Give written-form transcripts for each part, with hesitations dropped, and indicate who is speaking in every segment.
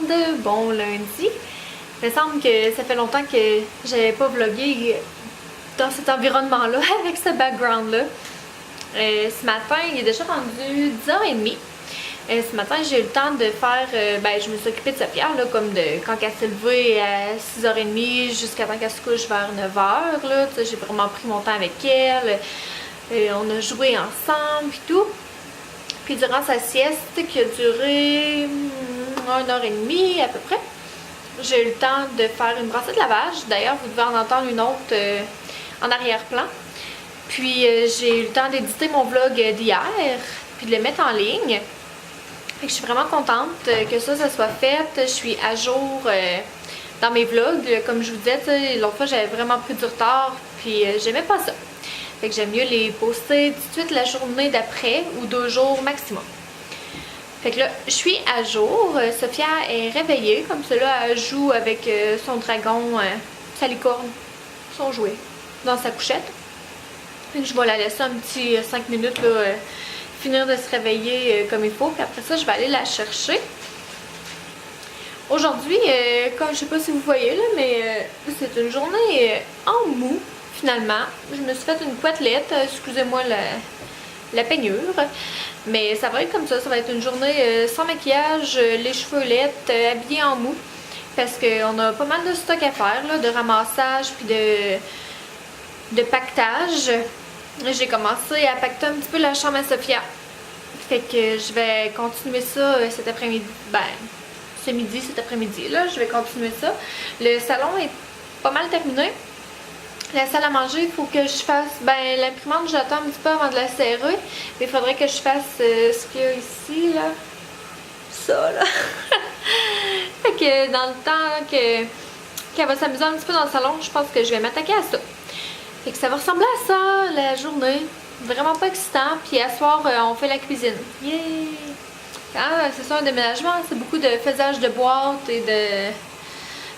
Speaker 1: monde, bon lundi. Il me semble que ça fait longtemps que j'avais pas vlogué dans cet environnement-là, avec ce background-là. Ce matin, il est déjà rendu 10h30. Ce matin, j'ai eu le temps de faire, je me suis occupée de Sophia, là, comme de quand elle s'est levée à 6h30 jusqu'à temps qu'elle se couche vers 9h. Là, j'ai vraiment pris mon temps avec elle. On a joué ensemble et tout. Puis durant sa sieste, qui a duré 1h30 à peu près, j'ai eu le temps de faire une brassée de lavage. D'ailleurs, vous devez en entendre une autre en arrière-plan. Puis j'ai eu le temps d'éditer mon vlog d'hier, puis de le mettre en ligne. Fait que je suis vraiment contente que ça soit fait. Je suis à jour dans mes vlogs. Comme je vous disais, l'autre fois j'avais vraiment pris du retard, puis j'aimais pas ça. Fait que j'aime mieux les poster tout de suite la journée d'après ou 2 jours maximum. Fait que là, je suis à jour. Sophia est réveillée, comme cela, elle joue avec son dragon, sa licorne, son jouet, dans sa couchette. Fait que je vais la laisser un petit 5 minutes, là, finir de se réveiller comme il faut. Puis après ça, je vais aller la chercher. Aujourd'hui, comme je sais pas si vous voyez, là, mais c'est une journée en mou. Finalement, je me suis fait une couettelette, excusez-moi la peignure, mais ça va être comme ça va être une journée sans maquillage, les cheveux laites, habillée en mou, parce qu'on a pas mal de stock à faire, là, de ramassage puis de pactage. J'ai commencé à pacter un petit peu la chambre à Sophia, fait que je vais continuer ça cet après-midi, ce midi, cet après-midi, là, je vais continuer ça. Le salon est pas mal terminé. La salle à manger, il faut que je fasse, l'imprimante, j'attends un petit peu avant de la serrer. Mais il faudrait que je fasse ce qu'il y a ici, là. Ça, là. Fait que dans le temps qu'elle va s'amuser un petit peu dans le salon, je pense que je vais m'attaquer à ça. Fait que ça va ressembler à ça, la journée. Vraiment pas excitant. Puis à soir, on fait la cuisine. Yeah! Ah, c'est ça, un déménagement, c'est beaucoup de faisage de boîtes et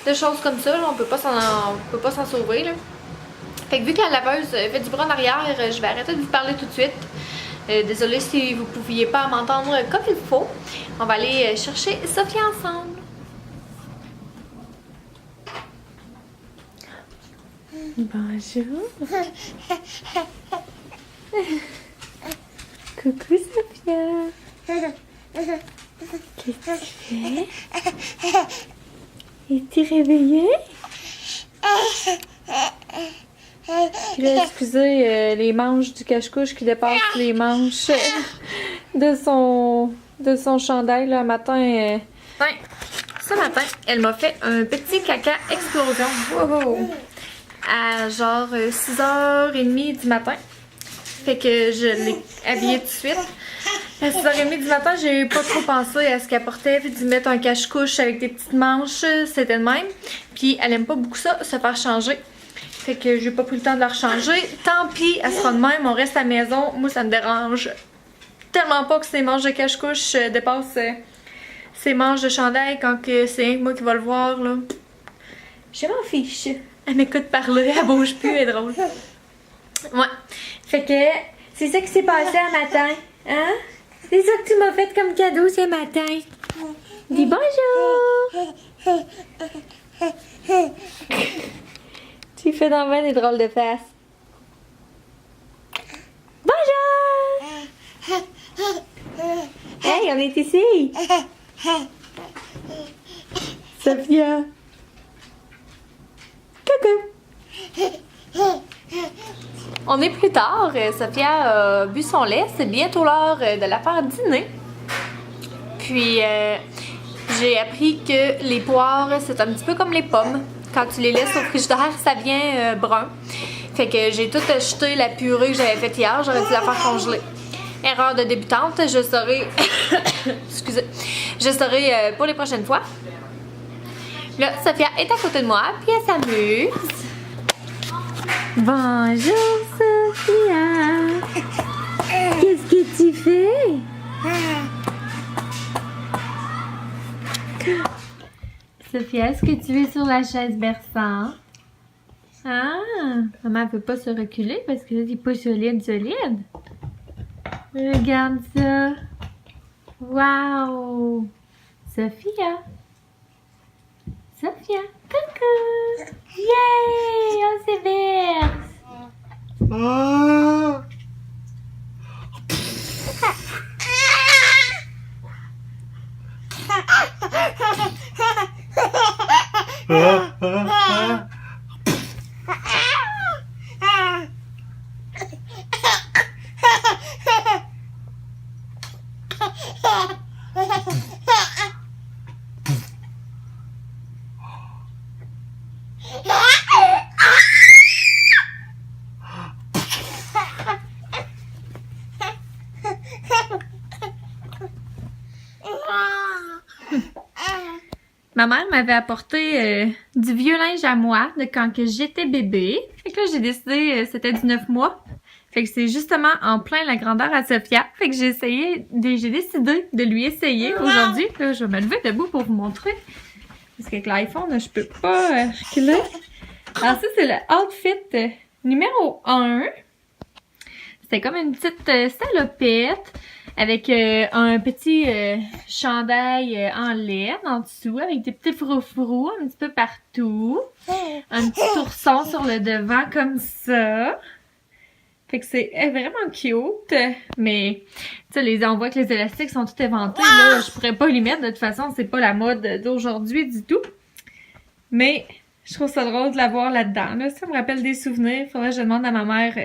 Speaker 1: de choses comme ça. Là. On peut pas s'en sauver, là. Fait que vu que la laveuse fait du bruit en arrière, je vais arrêter de vous parler tout de suite. Désolée si vous ne pouviez pas m'entendre comme il faut. On va aller chercher Sophia ensemble.
Speaker 2: Bonjour. Coucou Sophia. Qu'est-ce que tu fais? Es-tu réveillée? Puis là, excusez les manches du cache-couche qui dépassent les manches de son chandail. Là, matin,
Speaker 1: Ce matin, elle m'a fait un petit caca explosion. Wow. À genre 6h30 du matin. Fait que je l'ai habillée tout de suite. À 6h30 du matin, j'ai pas trop pensé à ce qu'elle portait, puis d'y mettre un cache-couche avec des petites manches, c'était de même. Puis elle aime pas beaucoup ça, se faire changer. Fait que j'ai pas pris le temps de la rechanger. Tant pis, elle sera de même, on reste à la maison. Moi, ça me dérange tellement pas que ces manches de cache-couche dépassent ces manches de chandail quand c'est moi qui va le voir, là. Je m'en fiche. Elle m'écoute parler, elle bouge plus, elle est drôle. Ouais. Fait que c'est ça qui s'est passé un matin. Hein? C'est ça que tu m'as fait comme cadeau ce matin. Dis bonjour! Tu fais dans bien des drôles de faces. Bonjour! Hey, on est ici! Sophia! Coucou! On est plus tard. Sophia a bu son lait. C'est bientôt l'heure de la faire dîner. Puis, j'ai appris que les poires, c'est un petit peu comme les pommes. Quand tu les laisses au frigidaire, ça devient brun. Fait que j'ai tout jeté la purée que j'avais faite hier. J'aurais dû la faire congeler. Erreur de débutante. Je saurai... Excusez. Je saurai pour les prochaines fois. Là, Sophia est à côté de moi. Puis elle s'amuse. Bonjour, Sophia. Qu'est-ce que tu fais? Sophia, est-ce que tu es sur la chaise berçante? Ah, maman ne peut pas se reculer parce que là, c'est pas solide. Regarde ça. Wow. Sophia.
Speaker 2: Sophia, coucou! Yay! On s'éverse! Ma mère m'avait apporté du vieux linge à moi de quand que j'étais bébé. Fait que là, j'ai décidé, c'était du 9 mois. Fait que c'est justement en plein la grandeur à Sophia. Fait que j'ai décidé de lui essayer aujourd'hui. Là, je vais me lever debout pour vous montrer. Parce qu'avec l'iPhone, je peux pas reculer. Alors ça, c'est le outfit numéro 1. C'était comme une petite salopette. Avec un petit chandail en laine en dessous, avec des petits froufrous un petit peu partout. Un petit ourson sur le devant comme ça. Fait que c'est vraiment cute. Mais, tu sais, on voit que les élastiques sont tout éventés. Là, je pourrais pas les mettre. De toute façon, c'est pas la mode d'aujourd'hui du tout. Mais, je trouve ça drôle de la voir là-dedans. Là. Ça me rappelle des souvenirs. Faudrait que je demande à ma mère...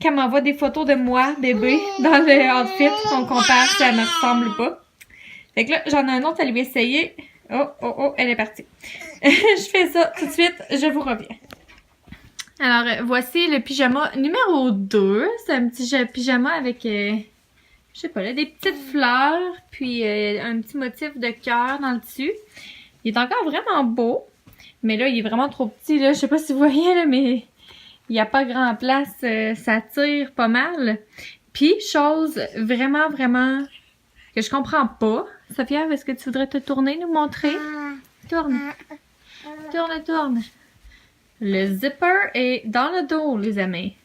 Speaker 2: qu'elle m'envoie des photos de moi, bébé, dans le outfit, qu'on compare si elle me ressemble ou pas. Fait que là, j'en ai un autre à lui essayer. Oh, elle est partie. Je fais ça tout de suite, je vous reviens. Alors, voici le pyjama numéro 2. C'est un petit pyjama avec, je sais pas, là, des petites fleurs, puis un petit motif de cœur dans le dessus. Il est encore vraiment beau, mais là, il est vraiment trop petit, là. Je sais pas si vous voyez, là, mais... il n'y a pas grand place, ça tire pas mal. Puis, chose vraiment, vraiment que je comprends pas. Sophia, est-ce que tu voudrais te tourner, nous montrer? Tourne. Tourne. Le zipper est dans le dos, les amis.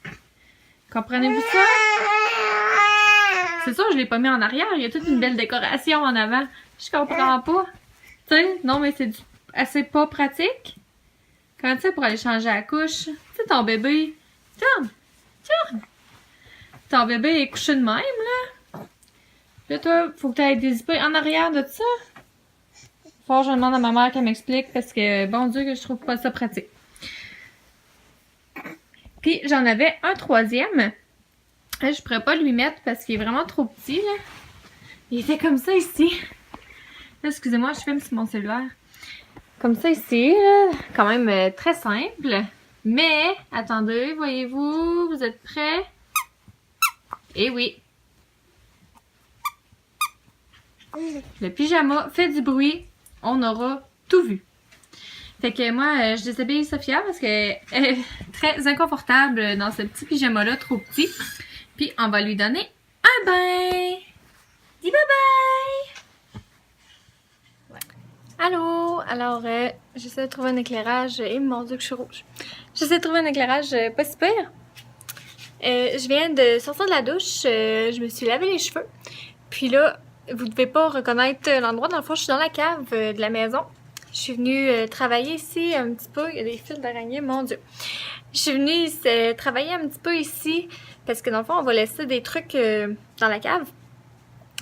Speaker 2: Comprenez-vous ça? C'est sûr, je l'ai pas mis en arrière. Il y a toute une belle décoration en avant. Je comprends pas. Tu sais, non, mais c'est assez pas pratique. Comment tu sais pour aller changer la couche? Tu sais, ton bébé... Tourne! Ton bébé est couché de même, là. Là, toi, faut que tu ailles dézipper en arrière de ça. Faut que je demande à ma mère qu'elle m'explique parce que, bon Dieu, que je trouve pas ça pratique. Puis, j'en avais un troisième. Là, je pourrais pas lui mettre parce qu'il est vraiment trop petit, là. Il était comme ça ici. Là, excusez-moi, je filme sur mon cellulaire. Comme ça ici, là, quand même très simple. Mais, attendez, voyez-vous, vous êtes prêts? Eh oui. Le pyjama fait du bruit, on aura tout vu. Fait que moi, je déshabille Sophia parce qu'elle est très inconfortable dans ce petit pyjama-là, trop petit. Puis, on va lui donner un bain. Dis bye-bye! Allô? Alors, j'essaie de trouver un éclairage. Et mon Dieu que je suis rouge. J'essaie de trouver un éclairage pas si pire. Je viens de sortir de la douche. Je me suis lavé les cheveux. Puis là, vous devez pas reconnaître l'endroit. Dans le fond, je suis dans la cave de la maison. Je suis venue travailler ici un petit peu. Il y a des fils d'araignée, mon Dieu. Je suis venue travailler un petit peu ici. Parce que dans le fond, on va laisser des trucs dans la cave.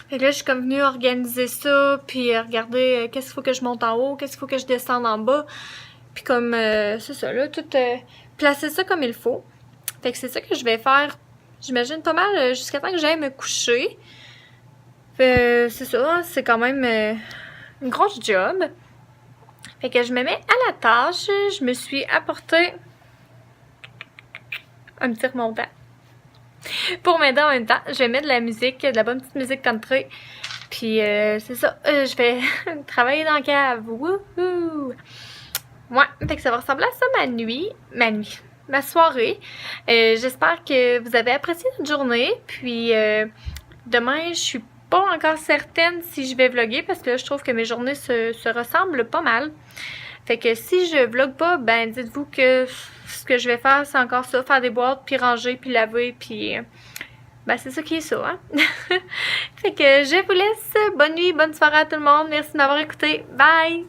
Speaker 2: Fait que là, je suis comme venue organiser ça, puis regarder qu'est-ce qu'il faut que je monte en haut, qu'est-ce qu'il faut que je descende en bas. Puis comme, c'est ça, là, tout placer ça comme il faut. Fait que c'est ça que je vais faire, j'imagine, pas mal jusqu'à temps que j'aille me coucher. C'est ça, c'est quand même une grosse job. Fait que je me mets à la tâche. Je me suis apporté un petit remontant. Pour m'aider en même temps, je vais mettre de la musique, de la bonne petite musique country. Puis c'est ça, je vais travailler dans la cave. Wouhou! Ouais, fait que ça va ressembler à ça ma soirée. J'espère que vous avez apprécié notre journée. Puis demain, je suis pas encore certaine si je vais vlogger parce que là, je trouve que mes journées se ressemblent pas mal. Fait que si je vlog pas, ben dites-vous que ce que je vais faire, c'est encore ça, faire des boîtes, puis ranger, puis laver, puis ben c'est ça qui est ça, hein. Fait que je vous laisse. Bonne nuit, bonne soirée à tout le monde. Merci de m'avoir écouté. Bye!